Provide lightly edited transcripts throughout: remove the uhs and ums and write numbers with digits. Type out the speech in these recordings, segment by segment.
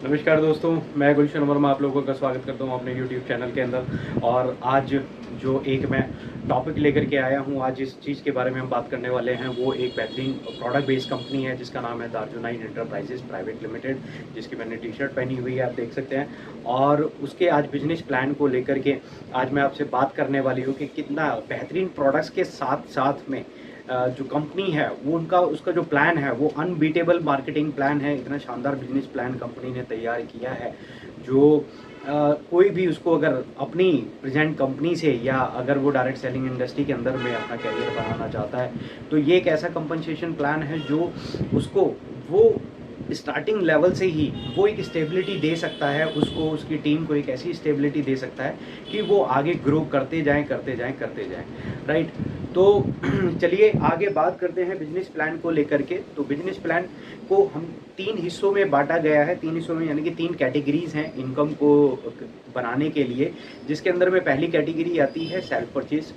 नमस्कार दोस्तों, मैं गुलशन वर्मा आप लोगों का स्वागत करता हूं अपने YouTube चैनल के अंदर। और आज जो एक मैं टॉपिक लेकर के आया हूं, आज इस चीज़ के बारे में हम बात करने वाले हैं। वो एक बेहतरीन प्रोडक्ट बेस्ड कंपनी है जिसका नाम है दार्जुनाइन एंटरप्राइजेस प्राइवेट लिमिटेड, जिसकी मैंने टी शर्ट पहनी हुई है, आप देख सकते हैं। और उसके आज बिजनेस प्लान को लेकर के आज मैं आपसे बात करने वाली हूँ कि कितना बेहतरीन प्रोडक्ट्स के साथ साथ में जो कंपनी है वो उसका जो प्लान है वो अनबीटेबल मार्केटिंग प्लान है। इतना शानदार बिजनेस प्लान कंपनी ने तैयार किया है जो कोई भी उसको अगर अपनी प्रेजेंट कंपनी से या अगर वो डायरेक्ट सेलिंग इंडस्ट्री के अंदर में अपना कैरियर बनाना चाहता है तो ये एक ऐसा कंपनसेशन प्लान है जो उसको वो स्टार्टिंग लेवल से ही वो एक स्टेबिलिटी दे सकता है, उसको उसकी टीम को एक ऐसी स्टेबिलिटी दे सकता है कि वो आगे ग्रो करते जाएं राइट। तो चलिए आगे बात करते हैं बिजनेस प्लान को लेकर के। तो बिजनेस प्लान को हम 3 हिस्सों में बांटा गया है, 3 हिस्सों में यानी कि 3 कैटेगरीज हैं इनकम को बनाने के लिए, जिसके अंदर में पहली कैटेगरी आती है सेल्फ परचेज,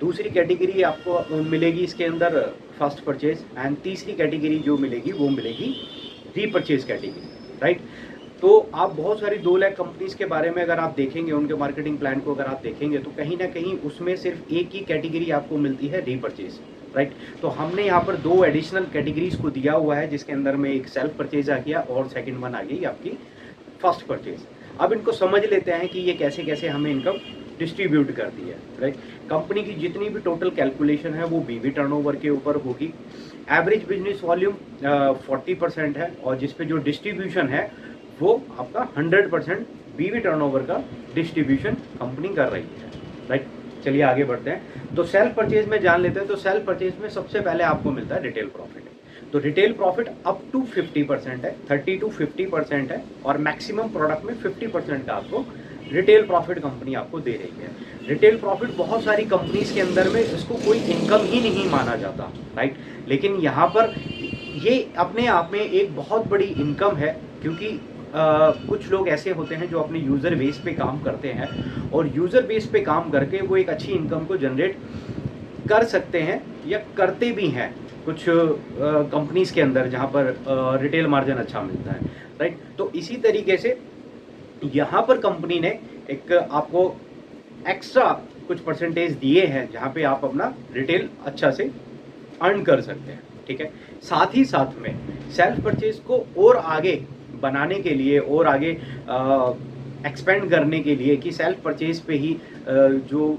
दूसरी कैटेगरी आपको मिलेगी इसके अंदर फर्स्ट परचेज, एंड तीसरी कैटेगरी जो मिलेगी वो मिलेगी रीपरचेज कैटेगरी, राइट। तो आप बहुत सारी 2 लाख कंपनीज के बारे में अगर आप देखेंगे, उनके मार्केटिंग प्लान को अगर आप देखेंगे तो कहीं ना कहीं उसमें सिर्फ एक ही कैटेगरी आपको मिलती है, रीपरचेज, राइट। तो हमने यहाँ पर 2 एडिशनल कैटेगरीज को दिया हुआ है, जिसके अंदर में एक सेल्फ परचेज आ गया और सेकंड वन आ गई आपकी फर्स्ट परचेज। अब इनको समझ लेते हैं कि ये कैसे कैसे हमें इनकम डिस्ट्रीब्यूट करती है, राइट। कंपनी की जितनी भी टोटल कैलकुलेशन है वो बीवी टर्नओवर के ऊपर होगी। एवरेज बिजनेस वॉल्यूम 40% है और जिसपे जो डिस्ट्रीब्यूशन है वो आपका 100% बीवी टर्नओवर का डिस्ट्रीब्यूशन कंपनी कर रही है, राइट। चलिए आगे बढ़ते हैं। तो सेल्फ परचेज में जान लेते हैं। तो सेल्फ परचेज में सबसे पहले आपको मिलता है रिटेल प्रॉफिट। तो रिटेल प्रॉफिट अप टू 50% है, 30 to 50% है, और मैक्सिमम प्रोडक्ट में 50% का आपको रिटेल प्रॉफिट कंपनी आपको दे रही है। रिटेल प्रॉफिट बहुत सारी कंपनीज के अंदर में इसको कोई इनकम ही नहीं माना जाता, राइट। लेकिन यहाँ पर ये अपने आप में एक बहुत बड़ी इनकम है, क्योंकि कुछ लोग ऐसे होते हैं जो अपने यूज़र बेस पे काम करते हैं और यूज़र बेस पे काम करके वो एक अच्छी इनकम को जनरेट कर सकते हैं या करते भी हैं कुछ कंपनीज के अंदर जहाँ पर रिटेल मार्जिन अच्छा मिलता है, राइट। तो इसी तरीके से यहाँ पर कंपनी ने एक आपको एक्स्ट्रा कुछ परसेंटेज दिए हैं जहाँ पे आप अपना रिटेल अच्छा से अर्न कर सकते हैं, ठीक है। साथ ही साथ में सेल्फ परचेज को और आगे बनाने के लिए और आगे एक्सपेंड करने के लिए कि सेल्फ परचेज पे ही जो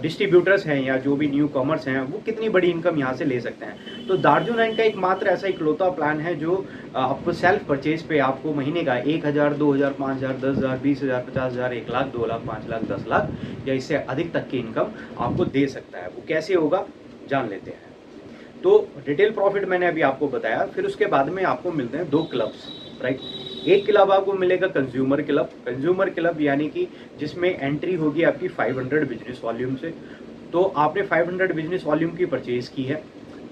डिस्ट्रीब्यूटर्स हैं या जो भी न्यू कॉमर्स हैं वो कितनी बड़ी इनकम यहाँ से ले सकते हैं। तो दार्जुनाइन का एकमात्र ऐसा इकलौता प्लान है जो आपको सेल्फ परचेज पे आपको महीने का 1,000, 2,000, 5,000, 10,000, 20,000, 50,000, 1 लाख, 2 लाख, 5 लाख, 10 लाख या इससे अधिक तक की इनकम आपको दे सकता है। वो कैसे होगा जान लेते हैं। तो रिटेल प्रॉफिट मैंने अभी आपको बताया। फिर उसके बाद में आपको मिलते हैं 2 क्लब्स, राइट। एक क्लब आपको मिलेगा कंज्यूमर क्लब। कंज्यूमर क्लब यानी कि जिसमें एंट्री होगी आपकी 500 बिजनेस वॉल्यूम से। तो आपने 500 बिजनेस वॉल्यूम की परचेज की है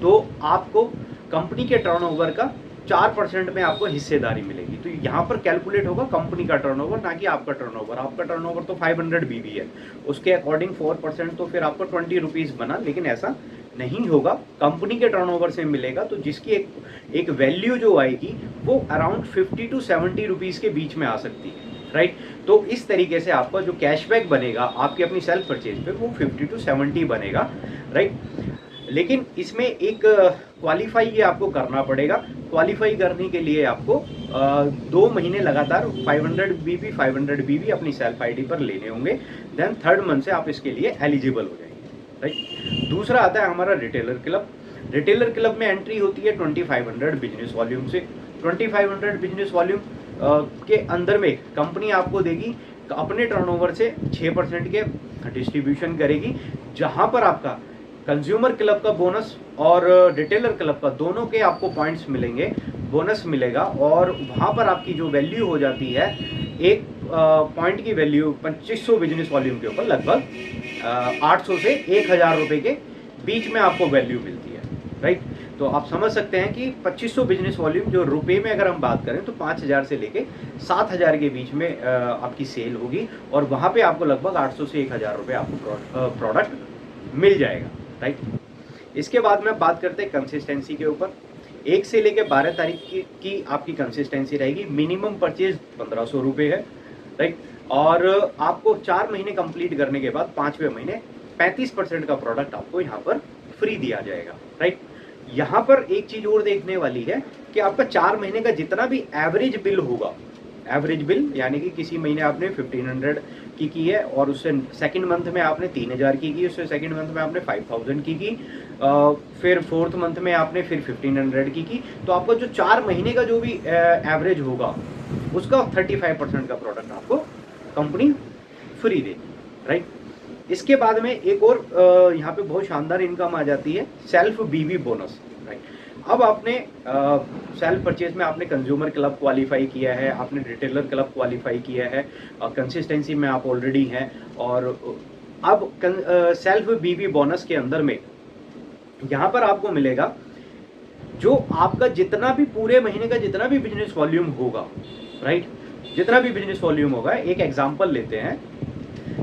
तो आपको कंपनी के टर्नओवर का 4% में आपको हिस्सेदारी मिलेगी। तो यहाँ पर कैलकुलेट होगा कंपनी का टर्नओवर, ना कि आपका टर्नओवर। आपका टर्नओवर तो 500 बीबी है, उसके अकॉर्डिंग 4% तो फिर आपको 20 रुपीज़ बना, लेकिन ऐसा नहीं होगा। कंपनी के टर्नओवर से मिलेगा तो जिसकी एक वैल्यू जो आएगी वो अराउंड 50 to 70 रुपीज़ के बीच में आ सकती है, राइट। तो इस तरीके से आपका जो कैशबैक बनेगा आपकी अपनी सेल्फ परचेज पे वो 50 to 70 बनेगा, राइट। लेकिन इसमें एक क्वालिफाई ये आपको करना पड़ेगा। क्वालिफाई करने के लिए आपको 2 महीने लगातार 500 बीबी अपनी सेल्फ आईडी पर लेने होंगे। देन थर्ड मंथ से आप इसके लिए एलिजिबल हो जाएंगे, राइट। दूसरा आता है हमारा रिटेलर क्लब। रिटेलर क्लब में एंट्री होती है 2500 बिजनेस वॉल्यूम से। 2500 बिजनेस वॉल्यूम के अंदर में कंपनी आपको देगी अपने टर्नओवर से 6% के डिस्ट्रीब्यूशन करेगी, जहां पर आपका कंज्यूमर क्लब का बोनस और रिटेलर क्लब का दोनों के आपको पॉइंट्स मिलेंगे, बोनस मिलेगा। और वहाँ पर आपकी जो वैल्यू हो जाती है, एक पॉइंट की वैल्यू 2500 बिजनेस वॉल्यूम के ऊपर लगभग 800 से 1,000 रुपये के बीच में आपको वैल्यू मिलती है, राइट। तो आप समझ सकते हैं कि 2500 बिजनेस वॉल्यूम जो रुपए में अगर हम बात करें तो 5,000 से लेके 7,000 के बीच में आपकी सेल होगी और वहाँ पे आपको लगभग 800 से 1,000 रुपये आपको प्रोडक्ट मिल जाएगा, राइट। इसके बाद में बात करते हैं कंसिस्टेंसी के ऊपर। 1 से लेकर 12 तारीख की आपकी कंसिस्टेंसी रहेगी। मिनिमम परचेज 1500 रुपये है, राइट। और आपको 4 महीने कंप्लीट करने के बाद 5वें महीने 35% का प्रोडक्ट आपको यहाँ पर फ्री दिया जाएगा, राइट। यहाँ पर एक चीज और देखने वाली है कि आपका 4 महीने का जितना भी एवरेज बिल होगा, एवरेज बिल यानी कि किसी महीने आपने 1500 की है और उससे सेकंड मंथ में आपने 3000 की, उससे सेकंड मंथ में आपने 5000 की, फिर फोर्थ मंथ में आपने फिर 1500 की, तो आपका जो 4 महीने का जो भी एवरेज होगा उसका 35% का प्रोडक्ट आपको कंपनी फ्री देगी, राइट। इसके बाद में एक और यहाँ पे बहुत शानदार इनकम आ जाती है, सेल्फ बीवी बोनस, राइट। अब आपने सेल्फ परचेज में आपने कंज्यूमर क्लब क्वालिफाई किया है, आपने रिटेलर क्लब क्वालिफाई किया है, कंसिस्टेंसी में आप ऑलरेडी हैं, और अब सेल्फ बीवी बोनस के अंदर में यहाँ पर आपको मिलेगा जो आपका जितना भी पूरे महीने का जितना भी बिजनेस वॉल्यूम होगा, राइट, जितना भी बिजनेस वॉल्यूम होगा। एक एग्जांपल लेते हैं,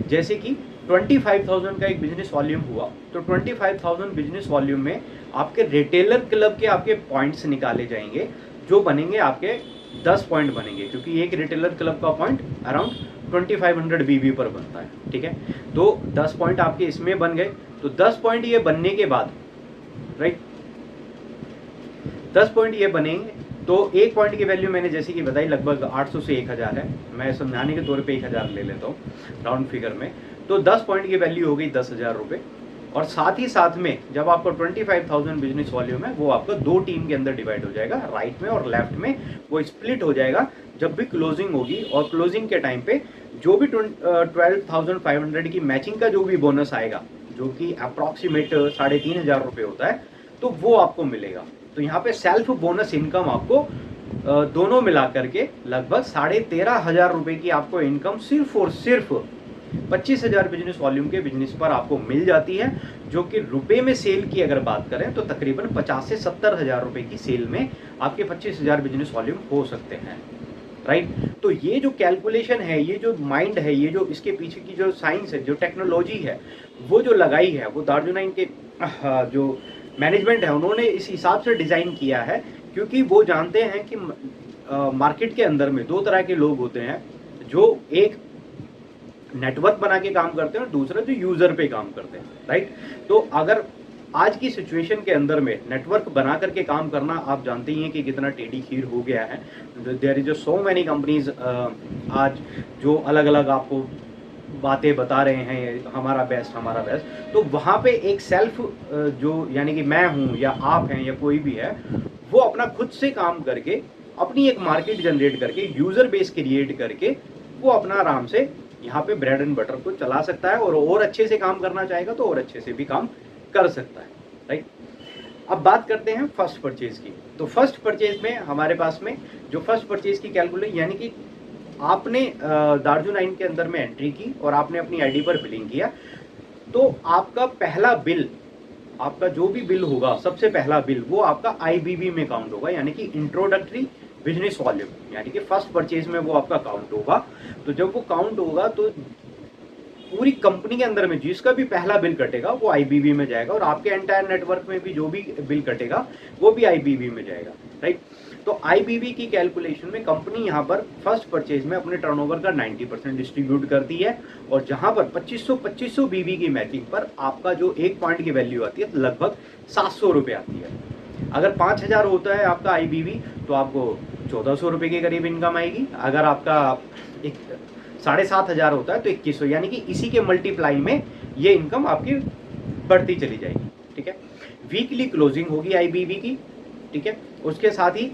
जैसे कि 25,000 का एक बिजनेस वॉल्यूम हुआ, तो 25,000 बिजनेस वॉल्यूम में आपके रिटेलर क्लब के आपके पॉइंट्स निकाले जाएंगे, जो बनेंगे आपके 10 पॉइंट बनेंगे, क्योंकि एक रिटेलर क्लब का पॉइंट अराउंड 2500 बीबी पर बनता है, ठीक है। तो 10 पॉइंट आपके इसमें बन गए, तो 10 पॉइंट ये बनने के बाद, राइट, 10 पॉइंट ये बनेंगे, तो एक पॉइंट की वैल्यू मैंने जैसे कि बताई लगभग 800 से 1000 है, मैं समझाने के तौर पे 1000 ले लेता हूँ राउंड फिगर में। तो 10 पॉइंट की वैल्यू हो गई 10,000 रुपये, और साथ ही साथ में जब आपका 25,000 बिजनेस वॉल्यूम है वो आपका 2 टीम के अंदर डिवाइड हो जाएगा, राइट में और लेफ्ट में वो स्प्लिट हो जाएगा। जब भी क्लोजिंग होगी और क्लोजिंग के टाइम पे जो भी 12,500 की मैचिंग का जो भी बोनस आएगा, जो कि अप्रॉक्सीमेट 3,500 रुपये होता है, तो वो आपको मिलेगा। तो यहाँ पे सेल्फ बोनस इनकम आपको दोनों मिला करके लगभग 13,500 रुपये की आपको इनकम सिर्फ और सिर्फ 25,000 बिजनेस वॉल्यूम के बिजनेस पर आपको मिल जाती है, जो कि रुपए में सेल की अगर बात करें तो तकरीबन 50 से 70,000 रुपए की सेल में आपके 25,000 बिजनेस वॉल्यूम हो सकते हैं, राइट। तो ये जो कैलकुलेशन है, ये जो माइंड है, ये जो इसके पीछे की जो साइंस है, जो टेक्नोलॉजी है, वो जो लगाई है, वो दार्जुनाइन के जो मैनेजमेंट है उन्होंने इस हिसाब से डिज़ाइन किया है, क्योंकि वो जानते हैं कि मार्केट के अंदर में 2 तरह के लोग होते हैं, जो एक नेटवर्क बना के काम करते हैं और दूसरा जो यूजर पे काम करते हैं, राइट। तो अगर आज की सिचुएशन के अंदर में नेटवर्क बना करके काम करना, आप जानते ही हैं कि कितना टेढ़ी खीर हो गया है। There is so many companies आज जो अलग अलग आपको बातें बता रहे हैं, हमारा बेस्ट हमारा बेस्ट। तो वहाँ पे एक सेल्फ जो यानी कि मैं हूँ या आप हैं या कोई भी है, वो अपना खुद से काम करके अपनी एक मार्केट जनरेट करके यूजर बेस क्रिएट करके वो अपना आराम से यहाँ पे ब्रेड एंड बटर को चला सकता है, और अच्छे से काम करना चाहेगा तो और अच्छे से भी काम कर सकता है, राइट। अब बात करते हैं फर्स्ट परचेज की। तो फर्स्ट परचेज में हमारे पास में जो फर्स्ट परचेज की कैलकुलेशन, यानी कि आपने दार्जुनाइन के अंदर में एंट्री की और आपने अपनी आईडी पर बिलिंग किया, तो आपका पहला बिल, आपका जो भी बिल होगा, सबसे पहला बिल वो आपका आईबीबी में काउंट होगा, यानी कि इंट्रोडक्टरी बिजनेस वॉल्यूम, यानी कि फर्स्ट परचेज में वो आपका काउंट होगा। तो जब वो काउंट होगा तो पूरी कंपनी के अंदर में जिसका भी पहला बिल कटेगा वो आईबीबी में जाएगा, और आपके एंटायर नेटवर्क में भी जो भी बिल कटेगा वो भी आईबीबी में जाएगा, राइट। तो आईबीबी की कैलकुलेशन में कंपनी यहाँ पर फर्स्ट परचेज में अपने टर्नओवर का 90% डिस्ट्रीब्यूट करती है, और जहाँ पर 2500 बीबी की मैचिंग पर आपका जो एक पॉइंट की वैल्यू आती है लगभग 700 रुपये आती है। अगर 5,000 होता है आपका आईबीबी तो आपको 1,400 रुपये के करीब इनकम आएगी। अगर आपका 7,500 होता है तो 2,100, यानी कि इसी के मल्टीप्लाई में ये इनकम आपकी बढ़ती चली जाएगी, ठीक है। वीकली क्लोजिंग होगी आईबीबी की, ठीक है। उसके साथ ही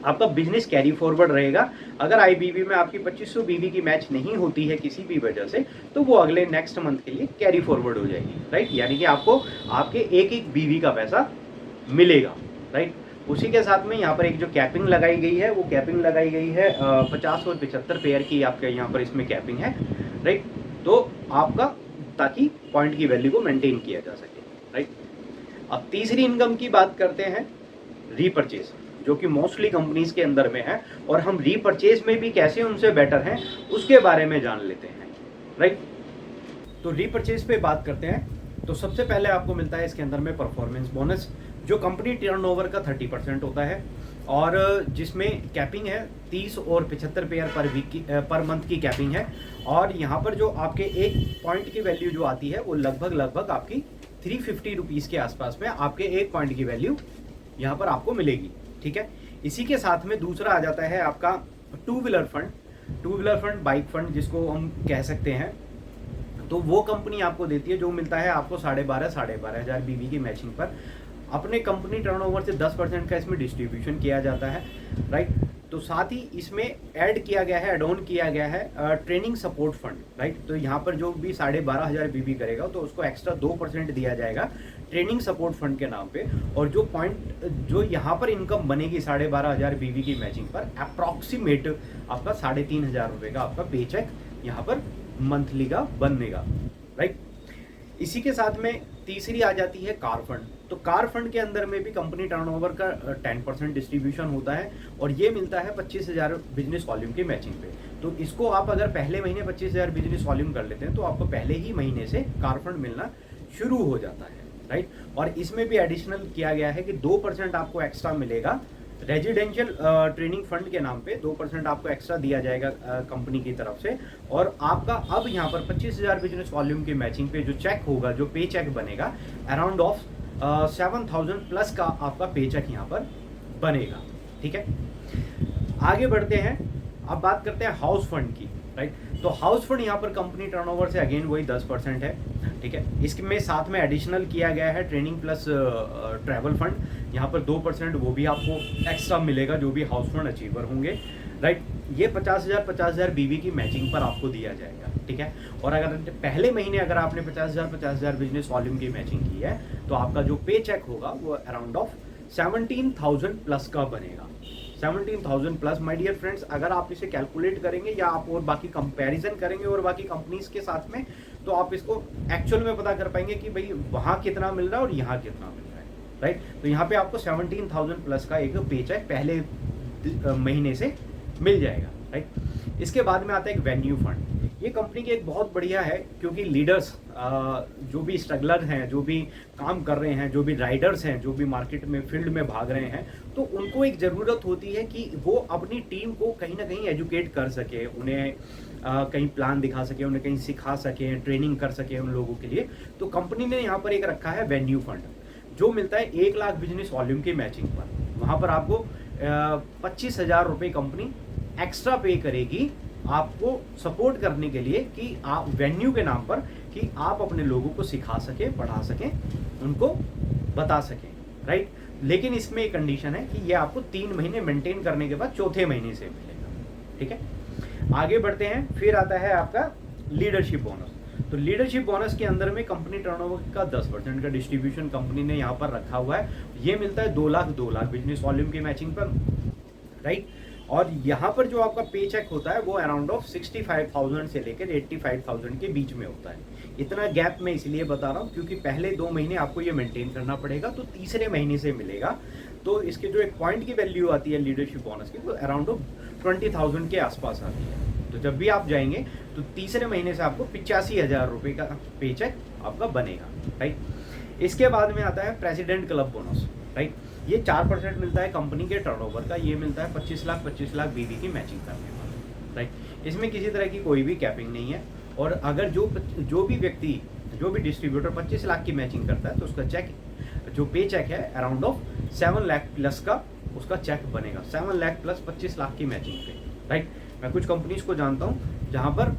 आपका बिजनेस कैरी फॉरवर्ड रहेगा। अगर आईबीबी में आपकी 2500 बीबी की मैच नहीं होती है किसी भी वजह से, तो वो अगले नेक्स्ट मंथ के लिए कैरी फॉरवर्ड हो जाएगी, राइट। यानी कि आपको आपके एक बीबी का पैसा मिलेगा, राइट। उसी के साथ में यहाँ पर एक जो कैपिंग लगाई गई है, वो कैपिंग लगाई गई है 50 और 75 पेयर की आपके यहाँ पर इसमें कैपिंग है, राइट। तो आपका ताकि पॉइंट की वैल्यू को मेंटेन किया जा सके, राइट। अब तीसरी इनकम की बात करते हैं, रीपरचेज, जो कि मोस्टली कंपनीज के अंदर में है, और हम रीपरचेज में भी कैसे उनसे बेटर हैं उसके बारे में जान लेते हैं, राइट। तो रीपरचेज पे बात करते हैं। तो सबसे पहले आपको मिलता है इसके अंदर में परफॉर्मेंस बोनस, जो कंपनी टर्नओवर का 30% होता है, और जिसमें कैपिंग है 30 और 75 पेयर पर वीक की पर मंथ की कैपिंग है। और यहाँ पर जो आपके एक पॉइंट की वैल्यू जो आती है वो लगभग आपकी 350 रुपीज़ के आसपास में आपके एक पॉइंट की वैल्यू यहाँ पर आपको मिलेगी। ठीक है, इसी के साथ में दूसरा आ जाता है आपका two wheeler fund, bike fund जिसको हम कह सकते हैं। तो वो कंपनी आपको देती है, जो मिलता है आपको 12,500 बीवी की मैचिंग पर। अपने कंपनी टर्नओवर से 10% का इसमें डिस्ट्रीब्यूशन किया जाता है, राइट। तो साथ ही इसमें एड ऑन किया गया है ट्रेनिंग सपोर्ट फंड, राइट। तो यहाँ पर जो भी 12,500 बीवी करेगा तो उसको एक्स्ट्रा 2% दिया जाएगा ट्रेनिंग सपोर्ट फंड के नाम पे। और जो यहाँ पर इनकम बनेगी 12,500 बीवी की मैचिंग पर, अप्रॉक्सीमेट आपका 3,500 रुपये का आपका पे चेक यहाँ पर मंथली का बनेगा, राइट। इसी के साथ में तीसरी आ जाती है कार फंड। तो कार फंड के अंदर में भी कंपनी टर्नओवर का 10% डिस्ट्रीब्यूशन होता है, और ये मिलता है 25,000 बिजनेस वॉल्यूम की मैचिंग पे। तो इसको आप अगर पहले महीने 25,000 बिजनेस वॉल्यूम कर लेते हैं तो आपको पहले ही महीने से कार फंड मिलना शुरू हो जाता है, राइट। और इसमें भी एडिशनल किया गया है कि 2% आपको एक्स्ट्रा मिलेगा रेजिडेंशियल ट्रेनिंग फंड के नाम पे। 2% आपको एक्स्ट्रा दिया जाएगा कंपनी की तरफ से। और आपका अब यहाँ पर 25,000 बिजनेस वॉल्यूम की मैचिंग पे जो चेक होगा, जो पे चेक बनेगा, अराउंड ऑफ 7,000 प्लस का आपका पे चेक यहाँ पर बनेगा। ठीक है, आगे बढ़ते हैं। अब बात करते हैं हाउस फंड की, राइट। तो हाउस फंड यहाँ पर कंपनी टर्नओवर से अगेन वही 10% है। ठीक है, इसमें साथ में एडिशनल किया गया है ट्रेनिंग प्लस ट्रैवल फंड। यहाँ पर 2% वो भी आपको एक्स्ट्रा मिलेगा जो भी हाउस फंड अचीवर होंगे, राइट। ये 50,000 बीवी की मैचिंग पर आपको दिया जाएगा। ठीक है, और अगर पहले महीने अगर आपने 50,000 बिजनेस वॉल्यूम की मैचिंग की है तो आपका जो पे चेक होगा वो अराउंड ऑफ 17,000 प्लस का बनेगा। 17,000 प्लस माय डियर फ्रेंड्स, अगर आप इसे कैलकुलेट करेंगे या आप और बाकी कंपैरिजन करेंगे और बाकी कंपनीज के साथ में, तो आप इसको एक्चुअल में पता कर पाएंगे कि भाई वहाँ कितना मिल रहा है और यहाँ कितना मिल रहा है, राइट। तो यहाँ पे आपको 17,000 प्लस का एक पे चेक पहले महीने से मिल जाएगा, राइट। इसके बाद में आता है एक वेन्यू फंड। ये कंपनी की एक बहुत बढ़िया है, क्योंकि लीडर्स जो भी स्ट्रगलर हैं, जो भी काम कर रहे हैं, जो भी राइडर्स हैं, जो भी मार्केट में फील्ड में भाग रहे हैं, तो उनको एक ज़रूरत होती है कि वो अपनी टीम को कहीं ना कहीं एजुकेट कर सके, उन्हें कहीं प्लान दिखा सके, उन्हें कहीं सिखा सके, ट्रेनिंग कर सके उन लोगों के लिए। तो कंपनी ने यहाँ पर एक रखा है वेन्यू फंड, जो मिलता है 1 लाख बिजनेस वॉल्यूम की मैचिंग पर। वहाँ पर आपको 25,000 रुपये कंपनी एक्स्ट्रा पे करेगी आपको सपोर्ट करने के लिए, कि आप वेन्यू के नाम पर, कि आप अपने लोगों को सिखा सकें, पढ़ा सकें, उनको बता सकें, राइट। लेकिन इसमें एक कंडीशन है कि ये आपको 3 महीने मेंटेन करने के बाद चौथे महीने से मिलेगा। ठीक है, आगे बढ़ते हैं। फिर आता है आपका लीडरशिप बोनस। तो लीडरशिप बोनस के अंदर में कंपनी टर्नओवर का 10% का डिस्ट्रीब्यूशन कंपनी ने यहाँ पर रखा हुआ है। ये मिलता है 2 लाख बिजनेस वॉल्यूम की मैचिंग पर, राइट। और यहाँ पर जो आपका पे चेक होता है वो अराउंड ऑफ 65,000 से लेकर 85,000 के बीच में होता है। इतना गैप मैं इसलिए बता रहा हूँ क्योंकि पहले 2 महीने आपको ये मेंटेन करना पड़ेगा, तो तीसरे महीने से मिलेगा। तो इसके जो एक पॉइंट की वैल्यू आती है लीडरशिप बोनस की, वो अराउंड ऑफ 20,000 के आसपास आती है। तो जब भी आप जाएंगे तो तीसरे महीने से आपको 85,000 रुपये का पे चेक आपका बनेगा, राइट। इसके बाद में आता है प्रेसिडेंट क्लब बोनस, राइट। ये 4% मिलता है कंपनी के टर्नओवर का। ये मिलता है 25 लाख बीवी की मैचिंग करने पर, राइट। इसमें किसी तरह की कोई भी कैपिंग नहीं है। और अगर जो भी व्यक्ति, जो भी डिस्ट्रीब्यूटर 25 लाख की मैचिंग करता है तो उसका चेक, जो पे चेक है, अराउंड ऑफ 7 लाख प्लस का उसका चेक बनेगा। 7 लाख प्लस 25 लाख की मैचिंग पे, राइट। मैं कुछ कंपनीज को जानता हूँ जहाँ पर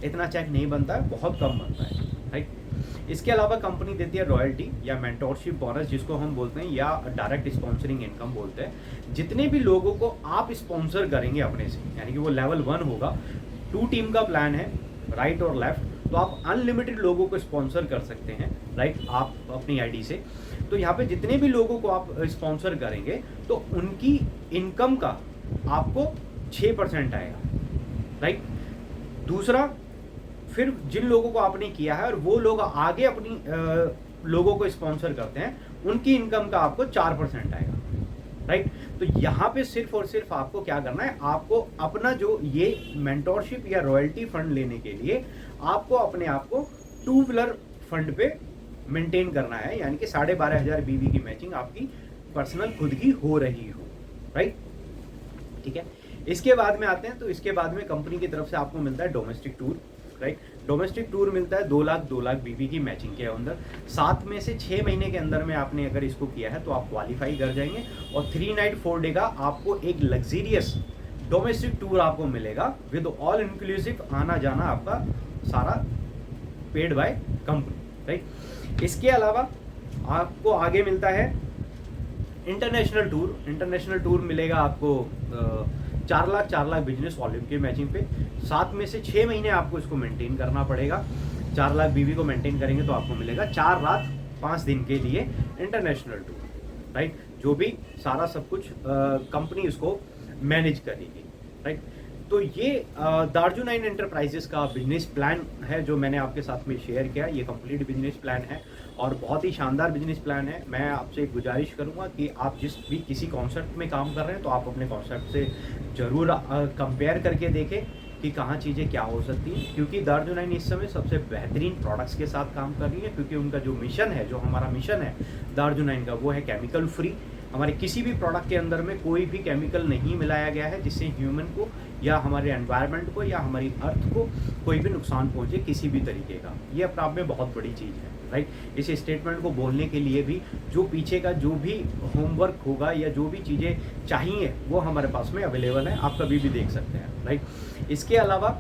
इतना चेक नहीं बनता है, बहुत कम बनता है, राइट। इसके अलावा कंपनी देती है रॉयल्टी या मेंटोरशिप बोनस, जिसको हम बोलते हैं, या डायरेक्ट स्पॉन्सरिंग इनकम बोलते हैं। जितने भी लोगों को आप स्पॉन्सर करेंगे अपने से, यानी कि वो लेवल 1 होगा, 2 टीम का प्लान है, राइट और लेफ्ट, तो आप अनलिमिटेड लोगों को स्पॉन्सर कर सकते हैं, राइट, आप अपनी आईडी से। तो यहाँ पे जितने भी लोगों को आप स्पॉन्सर करेंगे तो उनकी इनकम का आपको 6% आएगा, राइट। दूसरा, फिर जिन लोगों को आपने किया है और वो लोग आगे अपनी लोगों को स्पॉन्सर करते हैं, उनकी इनकम का आपको 4% आएगा, राइट। तो यहाँ पे सिर्फ और सिर्फ आपको क्या करना है, आपको अपना जो ये मेंटोरशिप या रॉयल्टी फंड लेने के लिए आपको अपने आप को 2 व्हीलर फंड पे मेंटेन करना है, यानी कि 12,500 बीवी की मैचिंग आपकी पर्सनल खुद की हो रही हो, राइट। ठीक है, इसके बाद में आते हैं, तो इसके बाद में कंपनी की तरफ से आपको मिलता है domestic tour, right. Domestic tour मिलता है 2 लाख बीवी की मैचिंग के अंदर। 7 में से 6 महीने के अंदर में आपने अगर इसको किया है तो आप क्वालिफाई कर जाएंगे, और 3 नाइट 4 डे का आपको एक लग्जीरियस डोमेस्टिक टूर आपको मिलेगा विद ऑल इंक्लूसिव, आना जाना आपका सारा पेड बाय कंपनी, राइट। इसके अलावा आपको आगे मिलता है इंटरनेशनल टूर। इंटरनेशनल टूर मिलेगा आपको 4 लाख बिजनेस वॉल्यूम की मैचिंग पे। 7 में से 6 महीने आपको इसको मेंटेन करना पड़ेगा। 4 लाख बीवी को मेंटेन करेंगे तो आपको मिलेगा 4 रात 5 दिन के लिए इंटरनेशनल टूर, राइट। जो भी सारा सब कुछ कंपनी इसको मैनेज करेगी, राइट। तो ये दार्जुनाइन एंटरप्राइजेस का बिजनेस प्लान है जो मैंने आपके साथ में शेयर किया। ये कंप्लीट बिजनेस प्लान है और बहुत ही शानदार बिजनेस प्लान है। मैं आपसे एक गुजारिश करूंगा कि आप जिस भी किसी कॉन्सेप्ट में काम कर रहे हैं तो आप अपने कॉन्सेप्ट से ज़रूर कंपेयर करके देखें कि कहाँ चीज़ें क्या हो सकती हैं, क्योंकि दार्जुनाइन इस समय सबसे बेहतरीन प्रोडक्ट्स के साथ काम कर रही है, क्योंकि उनका जो मिशन है, जो हमारा मिशन है दार्जुनाइन का, वो है केमिकल फ्री। हमारे किसी भी प्रोडक्ट के अंदर में कोई भी केमिकल नहीं मिलाया गया है जिससे ह्यूमन को या हमारे एनवायरनमेंट को या हमारी अर्थ को कोई भी नुकसान पहुंचे किसी भी तरीके का। ये अपने आप में बहुत बड़ी चीज़ है, राइट। इस स्टेटमेंट को बोलने के लिए भी जो पीछे का जो भी होमवर्क होगा या जो भी चीज़ें चाहिए वो हमारे पास में अवेलेबल है, आप कभी भी देख सकते हैं, राइट। इसके अलावा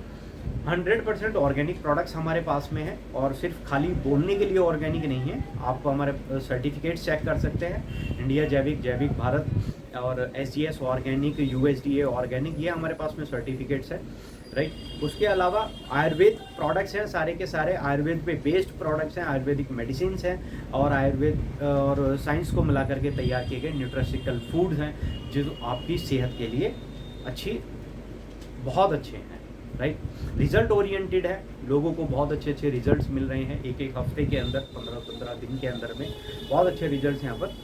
100% ऑर्गेनिक प्रोडक्ट्स हमारे पास में है, और सिर्फ खाली बोलने के लिए ऑर्गेनिक नहीं है। आप हमारे सर्टिफिकेट्स चेक कर सकते हैं, इंडिया जैविक, जैविक भारत और SGS ऑर्गेनिक, USDA ऑर्गेनिक, ये हमारे पास में सर्टिफिकेट्स है, राइट। उसके अलावा आयुर्वेद प्रोडक्ट्स हैं, सारे के सारे आयुर्वेद पे बेस्ड प्रोडक्ट्स हैं, आयुर्वेदिक मेडिसिन हैं और आयुर्वेद और साइंस को मिला करके तैयार किए गए न्यूट्रिशिकल फूड्स हैं जो आपकी सेहत के लिए बहुत अच्छे हैं, राइट। रिजल्ट ओरिएंटेड है, लोगों को बहुत अच्छे अच्छे रिजल्ट्स मिल रहे हैं एक एक हफ्ते के अंदर, 15-15 दिन के अंदर में बहुत अच्छे रिजल्ट्स यहाँ पर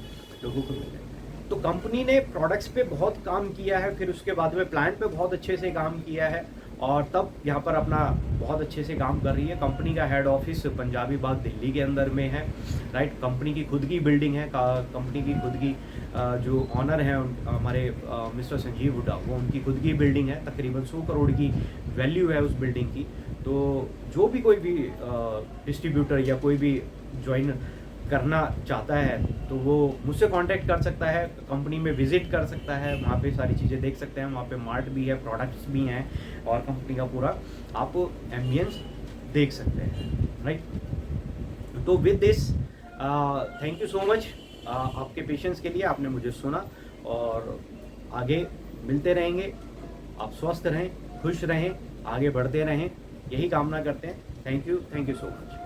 लोगों को मिल रहे हैं। तो कंपनी ने प्रोडक्ट्स पे बहुत काम किया है, फिर उसके बाद में प्लांट पे बहुत अच्छे से काम किया है, और तब यहाँ पर अपना बहुत अच्छे से काम कर रही है। कंपनी का हेड ऑफिस पंजाबी बाग दिल्ली के अंदर में है, राइट। कंपनी की खुद की बिल्डिंग है, कंपनी की खुद की जो ऑनर हैं हमारे मिस्टर संजीव हुड्डा, वो उनकी खुद की बिल्डिंग है। तकरीबन 100 करोड़ की वैल्यू है उस बिल्डिंग की। तो जो भी कोई भी डिस्ट्रीब्यूटर या कोई भी ज्वाइन करना चाहता है तो वो मुझसे कांटेक्ट कर सकता है, कंपनी में विजिट कर सकता है, वहाँ पे सारी चीज़ें देख सकते हैं। वहाँ पे मार्ट भी है, प्रोडक्ट्स भी हैं, और कंपनी का पूरा आप एम्बियंस देख सकते हैं, राइट। तो with this thank you so much आपके पेशेंस के लिए, आपने मुझे सुना, और आगे मिलते रहेंगे। आप स्वस्थ रहें, खुश रहें, आगे बढ़ते रहें, यही कामना करते हैं। Thank you so much.